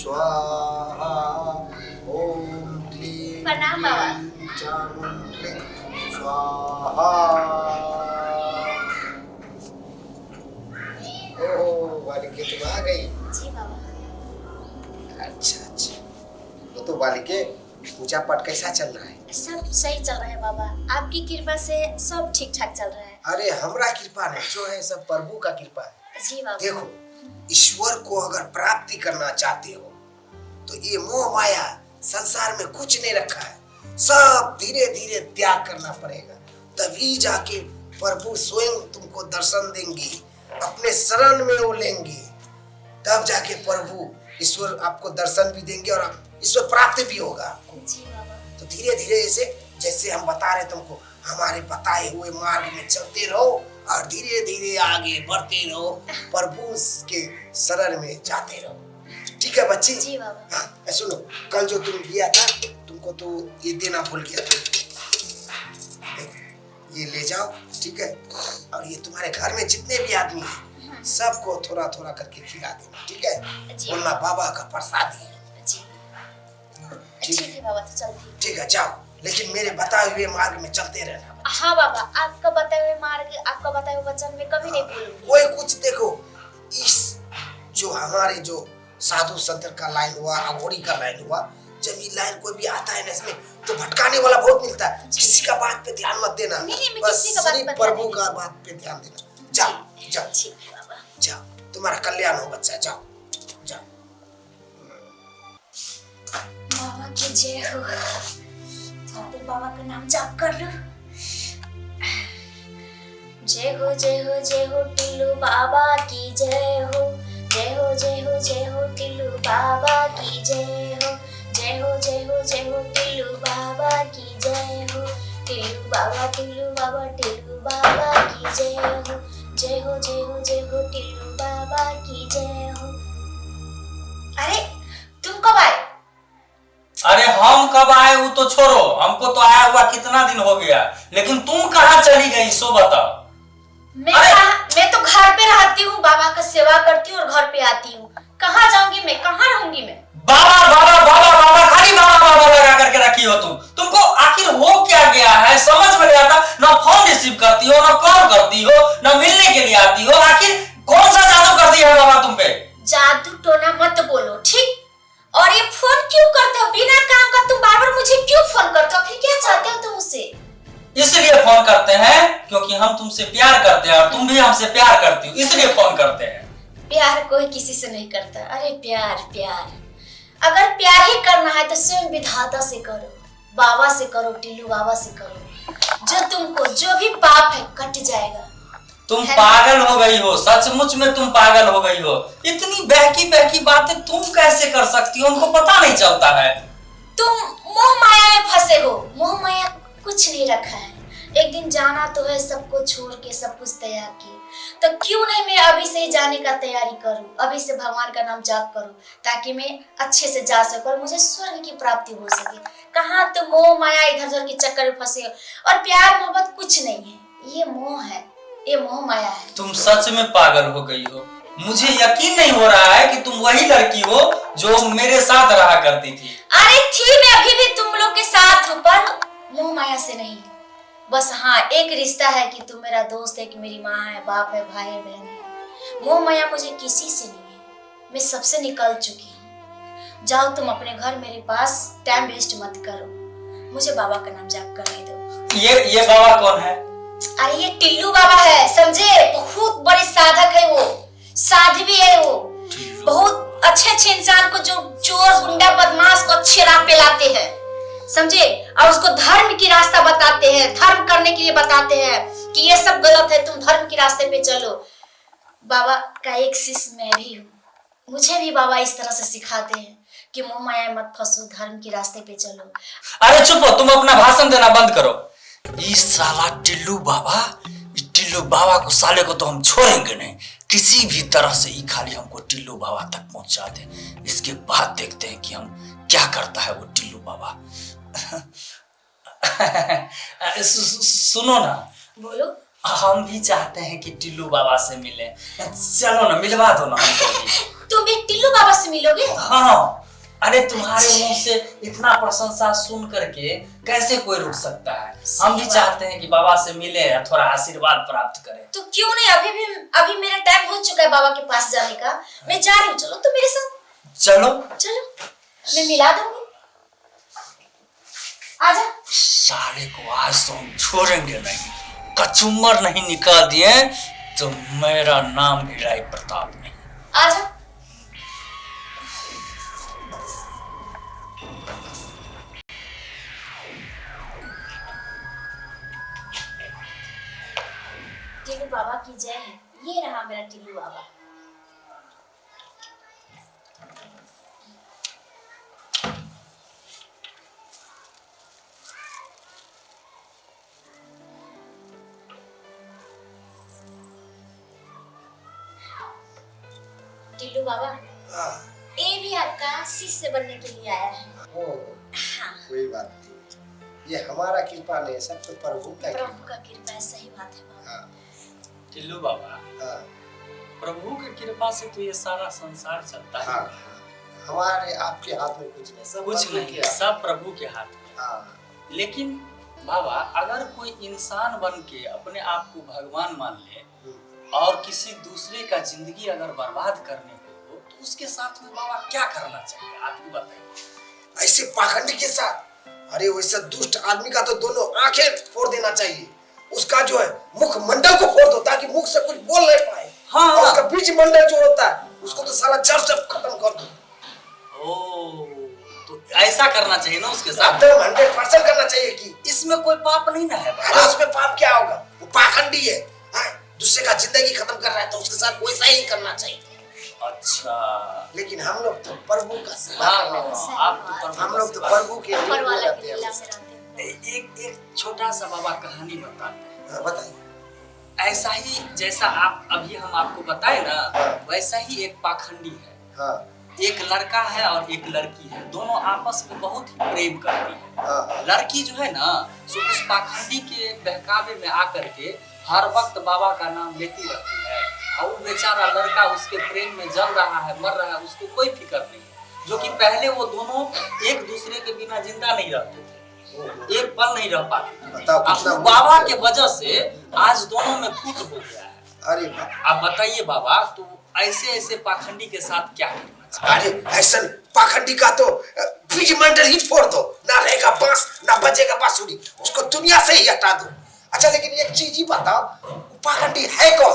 स्वाहा। ओम क्लीं प्रणाम बाबा। चामुंडलिं स्वाहा। ओ बालिके तुम आ गई। जी बाबा। अच्छा। तो बालिके पूजा पाठ कैसा चल रहा है? सब सही चल रहा है बाबा, आपकी कृपा से सब ठीक ठाक चल रहा है। अरे हमरा कृपा नहीं, जो है सब प्रभु का कृपा है। जी बाबा। देखो, ईश्वर को अगर प्राप्ति करना चाहते हो तो ये मोह माया संसार में कुछ नहीं रखा है, सब धीरे धीरे त्याग करना पड़ेगा, तभी जाके प्रभु स्वयं तुमको दर्शन देंगे, अपने शरण में वो लेंगे, तब जाके प्रभु ईश्वर आपको दर्शन भी देंगे और ईश्वर प्राप्ति भी होगा आपको। जी बाबा। तो धीरे धीरे जैसे हम बता रहे तुमको, हमारे बताए हुए मार्ग में चलते रहो और धीरे धीरे आगे बढ़ते रहो, प्रभु के शरण में जाते रहो। ठीक है बच्ची? जी बाबा। हाँ सुनो, कल जो तुम दिया था तुमको तो ये देना भूल गया था, ये ले जाओ, ठीक है? और ये तुम्हारे घर में जितने भी आदमी हैं सबको थोड़ा थोड़ा करके खिला देना, ठीक है? बोलना बाबा का प्रसाद है। ठीक है बाबा, तो चलती हूँ। ठीक है जाओ, लेकिन मेरे बताए हुए मार्ग में चलते रहना। हाँ बाबा, आपका बताए हुए मार्ग, आपका बताए हुए वचन में कभी नहीं भूलूंगी। कोई कुछ देखो, इस जो हमारे जो साधु संत का लाइन हुआ, अघोरी का लाइन हुआ, जब ये लाइन कोई भी आता है ना इसमें तो भटकाने वाला बहुत मिलता है। किसी का बात पे ध्यान मत देना, बस सिर्फ प्रभु का बात पे ध्यान देना। जाओ जाओ जाओ, तुम्हारा कल्याण हो बच्चा, जाओ जाओ। बाबा की जय हो। थोड़ा देर बाबा का नाम जाप कर लो। जय हो जय हो जय हो टिल्लू बाबा की जय हो। जय हो जय हो जय हो टिल्लू बाबा की जय हो। जय हो जय हो जय हो टिल्लू बाबा की जय हो। टिल्लू बाबा टिल्लू बाबा टिल्लू बाबा की जय हो। जय हो जय हो जय हो टिल्लू बाबा की जय हो। अरे तुम कब आए? अरे हम कब आए वो तो छोड़ो, हमको तो आया हुआ कितना दिन हो गया, लेकिन तुम कहाँ चली गई सो बताओ। मैं तो घर पे रहती हूँ, बाबा का सेवा करती हूँ और घर पे आती हूँ। कहाँ जाऊंगी मैं, कहाँ रहूंगी मैं? बाबा बाबा बाबा बाबा खाली बाबा बाबा लगा करके रखी हो तुमको आखिर हो क्या गया है समझ में नहीं आता। ना फोन रिसीव करती हो, ना कॉल करती हो, ना मिलने के लिए आती हो, आखिर कौन सा जादू कर दिया है बाबा तुम पे? जादू टोना मत बोलो, ठीक? और ये फोन क्यों करते हो बिना काम का? तुम बार बार मुझे क्यों फोन करते हो? फिर क्या चाहते हो तुम मुझसे? इसलिए फोन करते हैं क्योंकि हम तुमसे प्यार करते हैं और तुम भी हमसे प्यार करती हो, इसलिए फोन करते हैं। प्यार कोई किसी से नहीं करता। अरे प्यार प्यार, अगर प्यार ही करना है तो स्वयं विधाता से करो, बाबा से करो, टिल्लू बाबा से करो। जो तुमको जो भी पाप है कट जाएगा। तुम पागल हो गई हो, सचमुच में तुम पागल हो गई हो। इतनी बहकी बहकी बातें तुम कैसे कर सकती हो, उनको पता नहीं चलता है। तुम मोह माया में फंसे हो। मोह माया कुछ नहीं रखा है, एक दिन जाना तो है, सबको छोड़ के सब कुछ तैयार किए, तो क्यों नहीं मैं अभी से ही जाने का तैयारी करूं, अभी से भगवान का नाम जाप करूं, ताकि मैं अच्छे से जा सकूं और मुझे स्वर्ग की प्राप्ति हो सके। कहाँ तुम मोह माया इधर उधर के चक्कर में फंसे हो। और प्यार मोहब्बत कुछ नहीं है, ये मोह है, ये मोह माया है। तुम सच में पागल हो गई हो। मुझे यकीन नहीं हो रहा है कि तुम वही लड़की हो जो मेरे साथ रहा करती थी। अरे थी, मैं अभी भी तुम लोग के साथ हूँ, पर मोह माया से नहीं। बस हाँ, एक रिश्ता है कि तू मेरा दोस्त है, कि मेरी माँ है, बाप है, भाई है, बहन है। मोह माया मुझे किसी से नहीं है, मैं सबसे निकल चुकी हूँ। जाओ तुम अपने घर, मेरे पास टाइम वेस्ट मत करो, मुझे बाबा का नाम जाप करने दो। ये बाबा कौन है? अरे ये टिल्लू बाबा है, समझे? बहुत बड़े साधक है वो, साध्वी है वो, बहुत अच्छे अच्छे इंसान को, जो चोर गुंडा बदमाश को अच्छे राह पे लाते हैं, समझे? और उसको धर्म की रास्ता बताते हैं, धर्म करने के लिए बताते हैं कि ये सब गलत है, तुम धर्म के रास्ते पे चलो। बाबा का एक शिष्य मैं भी हूँ, मुझे भी बाबा इस तरह से सिखाते हैं कि मोह माया मत फंसो, धर्म के रास्ते पे चलो। अरे चुप हो, तुम अपना भाषण देना बंद करो। इस साला टिल्लू बाबा को साले को तो हम छोड़ेंगे नहीं, किसी भी तरह से ही खाली हमको टिल्लू बाबा तक पहुंचा दे, इसके बाद देखते हैं कि हम क्या करता है वो टिल्लू बाबा। सुनो ना, बोलो। हम भी चाहते हैं कि टिल्लू बाबा से मिले, चलो ना मिलवा दो ना हमको भी। तुम भी टिल्लू बाबा से मिलोगे? हाँ, अरे तुम्हारे मुंह से इतना प्रशंसा सुन करके कैसे कोई रुक सकता है। हम भी चाहते हैं कि बाबा से मिले, थोड़ा आशीर्वाद प्राप्त करें। तो क्यों नहीं, अभी मेरा टाइम हो चुका है बाबा के पास जाने का। मैं जा रही हूँ, चलो तुम मेरे साथ। चलो चलो, मैं मिला दूंगी। आजा। साले को आज तो हम छोड़ेंगे नहीं। कचुम्बर नहीं निकाल दिए तो मेरा नाम भी राय प्रताप नहीं। आजा। टिल्लू बाबा की जय है। ये रहा मेरा टिल्लू बाबा। टिल्लू बाबा, ये भी आपका शिष्य बनने के लिए आया है। हाँ। कोई बात नहीं, ये हमारा कृपा नहीं, सब तो प्रभु का कृपा है। सही बात है बाबा। हाँ। टिल्लू बाबा, प्रभु की कृपा से तो ये सारा संसार चलता है। हाँ, हमारे आपके हाथ में कुछ नहीं, सब कुछ नहीं, सब प्रभु के हाथ में। हाँ। लेकिन बाबा, अगर कोई इंसान बन के अपने आप को भगवान मान ले और किसी दूसरे का जिंदगी अगर बर्बाद करने को हो तो उसके साथ में बाबा क्या करना चाहिए, आप ही बताइए। ऐसे पाखंडी के साथ, अरे वैसा दुष्ट आदमी का तो दोनों आंखें फोड़ देना चाहिए। उसका जो है मुख मंडल को फोड़ दो ताकि मुख से कुछ बोल नहीं पाए। हाँ। और उसका बीज मंडल जो होता है उसको तो साला जड़ से खत्म कर दो। ओ, तो ऐसा करना चाहिए ना उसके साथ। 100% करना चाहिए कि इसमें कोई पाप नहीं ना है बाबा। अरे उसमें पाप क्या होगा, वो पाखंडी है। दूसरे का जिंदगी खत्म कर रहा है तो उसके साथ वैसा ही करना चाहिए। अच्छा, लेकिन हम लोग तो प्रभु का सेवा हाँ, करने वाले, आप तो प्रभु हम का लोग तो सेवा प्रभु के ऊपर वाला रहते की हैं। लीला में रहते हैं। एक छोटा सा बाबा कहानी बताते हैं। हाँ, बताइए। ऐसा ही जैसा आप अभी हम आपको बताए ना, वैसा ही एक पाखंडी है। हाँ। एक लड़का है और एक लड़की है, दोनों आपस में बहुत ही प्रेम करती है। हाँ। लड़की जो है ना, सो उस पाखंडी के बहकावे में आकर के हर वक्त बाबा का नाम लेती रहती है और वो बेचारा लड़का उसके प्रेम में जल रहा है, मर रहा है, उसको कोई फिक्र नहीं है। जो कि पहले वो दोनों एक दूसरे के बिना जिंदा नहीं रहते थे, एक पल नहीं रह पाते। बताओ कितना अब बाबा के वजह से आज दोनों में फूट हो गया है। अरे बाप। आप बताइए बाबा, तो ऐसे पाखंडी के साथ क्या करना चाहिए? अरे ऐसा पाखंडी का तो बीज मंडल ही फोड़ दो, ना रहेगा बांस ना बजेगा बांसुरी, उसको दुनिया से ही हटा दो। अच्छा, लेकिन एक चीज ही बताओ, पाखंडी है कौन?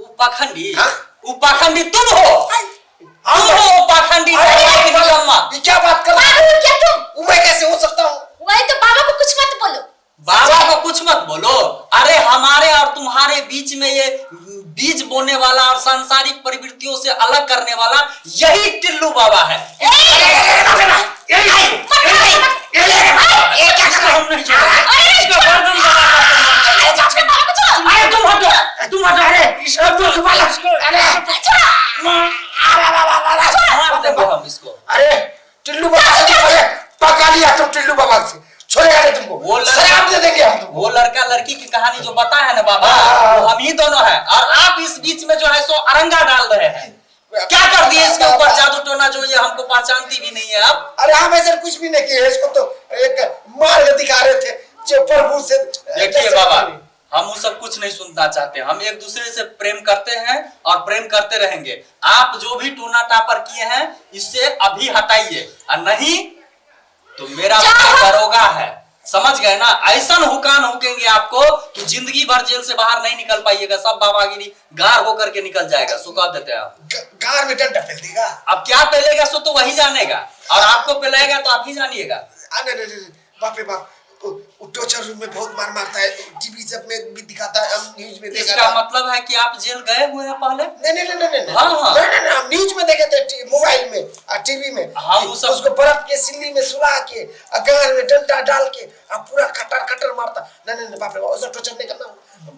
वो पाखंडी? हाँ? वो पाखंडी तुम हो। तुम हो पाखंडी। ये क्या बात कर रहे हो? क्या तुम? मैं कैसे हो सकता हूँ? वही तो, बाबा को कुछ मत बोलो। बाबा को कुछ मत बोलो। अरे हमारे और तुम्हारे बीच में ये बीज बोने वाला और सांसारिक प्रवृत्तियों से अलग करने वाला यही टिल्लू बाबा है। अरे टिल्लू बाबा से पका लिया तुम, टिल्लू बाबा से छोड़ेगा नहीं तुमको, शराब दे देंगे हम तुमको। वो लड़का लड़की की कहानी जो बता है ना बाबा, वो हम ही दोनों हैं और आप इस बीच में जो है सो अरंगा डाल रहे हैं। क्या कर दिए इसके ऊपर जादू टोना जो ये हमको पहचानती भी नहीं है अब। अरे हम ऐसा कुछ भी नहीं किए, इसको तो एक मार्ग दिखा रहे थे जो प्रभु से। देखिए बाबा, हम वो सब कुछ नहीं सुनना चाहते। हम एक दूसरे से प्रेम करते हैं और प्रेम करते रहेंगे। आप जो भी टोना टापर किए हैं इससे अभी हटाइए, और नहीं तो मेरा दरोगा है, समझ गए ना? ऐसा हुकान हुकेंगे आपको कि जिंदगी भर जेल से बाहर नहीं निकल पाइएगा। सब बाबागिरी गार होकर के निकल जाएगा। सुखा देते हैं आप। गार में डंडा फेल देगा। अब क्या पेलेगा सो तो वही जानेगा, और आपको पिलाएगा तो आप ही जानिएगा। अरे बाप रे बाप, टॉर्चर रूम में बहुत मार मारता है, टीवी सब में भी दिखाता है, हम न्यूज में देखा इसका था। मतलब है कि आप जेल गए हुए हैं पहले? नहीं, हाँ, हाँ। नहीं, हम न्यूज में देखे थे, मोबाइल में और टीवी में। हम उसको बर्फ के सिल्ली में सुला के गार में डंडा डाल के पूरा कटर मारता। नहीं, बाप रे बाप, ऐसा टॉर्चर नहीं करना,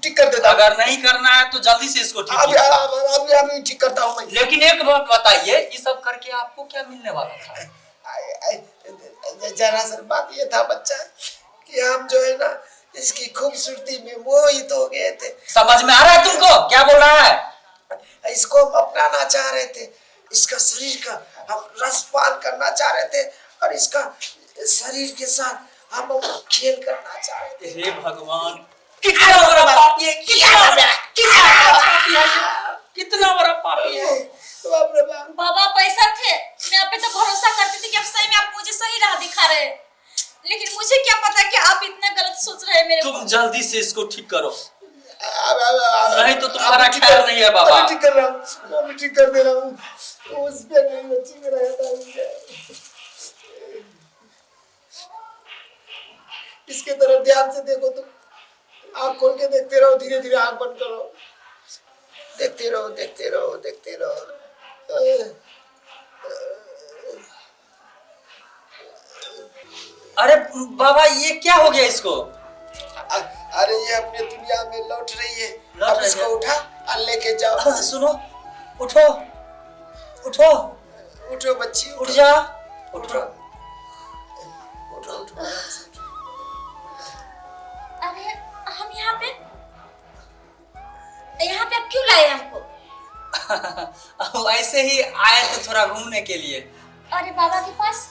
ठीक कर देता। अगर नहीं करना है तो जल्दी से इसको ठीक कीजिए। अभी ठीक करता हूँ मैं। लेकिन एक बात बताइए, ये सब करके आपको क्या मिलने वाला था? जरा सा बात ये था बच्चा कि हम जो है ना इसकी खूबसूरती में मोहित हो गए थे। समझ में आ रहा है तुमको क्या बोल रहा है? इसको हम अपनाना चाह रहे थे, इसका शरीर का हम रसपान करना चाह रहे थे और इसका शरीर के साथ हम खेल करना चाह रहे थे। हे भगवान, कितना बड़ा पापी है, कितना बड़ा पापी है, कितना बड़ा पापी है। बाप रे बाप। बाबा पैसा थे, मैं आप पे तो भरोसा करती थी कि अब सही में आप मुझे सही राह दिखा रहे हैं, लेकिन मुझे क्या पता कि आप इतना गलत सोच रहे हैं मेरे तुम ऊपर। जल्दी से इसको ठीक करो, नहीं तो तुम्हारा ख्याल नहीं है बाबा। मैं ठीक कर रहा हूँ, मैं ठीक कर दे रहा हूँ। उस पे नहीं बच्ची मेरा इसके तरफ ध्यान से देखो तुम, आँख खोल के देखते रहो, धीरे धीरे आँख बंद करो, देखते रहो देखते रहो देखते रहो। अरे बाबा, ये क्या हो गया इसको? अरे ये अपने दुनिया में लौट रही है। लौट अब रही इसको है। उठा और लेके जाओ। सुनो, उठो उठो उठो बच्ची, उठ जा, उठो उठो उठो। अरे हम यहाँ पे आप क्यों लाए हमको? ऐसे ही आए थे थोड़ा घूमने के लिए। अरे बाबा के पास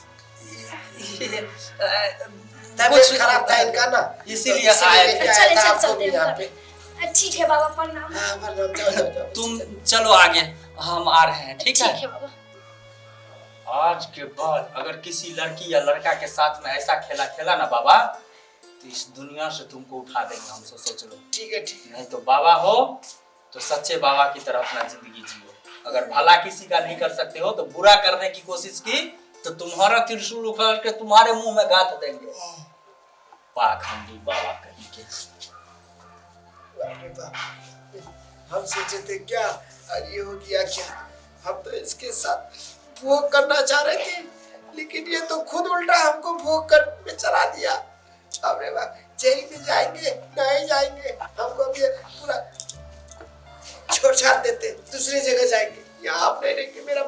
तबीयत खराब था इनका ना, इसीलिए तो आए लेके थे। आया चले था चल आपको चलते भी यहाँ हैं पे। ठीक है बाबा, प्रणाम। हाँ, प्रणाम, जाओ जाओ जाओ। तुम चलो आगे, हम आ रहे हैं, ठीक है? बाबा। आज के बाद अगर किसी लड़की या लड़का के साथ में ऐसा खेला खेला ना बाबा, तो इस दुनिया से तुमको उठा देंगे हम, सोच लो। ठीक है ठीक है। नहीं तो बाबा हो तो सच्चे बाबा की तरह अपना जिंदगी जियो। अगर भला किसी का नहीं कर सकते हो तो बुरा करने की कोशिश की तो तुम्हारा त्रिशूल उखाड़ के तुम्हारे मुंह में गाथ देंगे। पाखंडी बाबा कहीं के। बाप रे बाप। हम सोचे थे क्या और ये हो गया क्या। हम तो इसके साथ भोग करना चाह रहे थे, लेकिन ये तो खुद उल्टा हमको भोग कर में चला दिया। बाप रे बाप। जेल में जाएंगे नहीं जाएंगे, हमको भी पूरा छोड़ छाड़ देते, दूसरी जगह जाएंगे। यहाँ आप नहीं रहेंगे, मेरा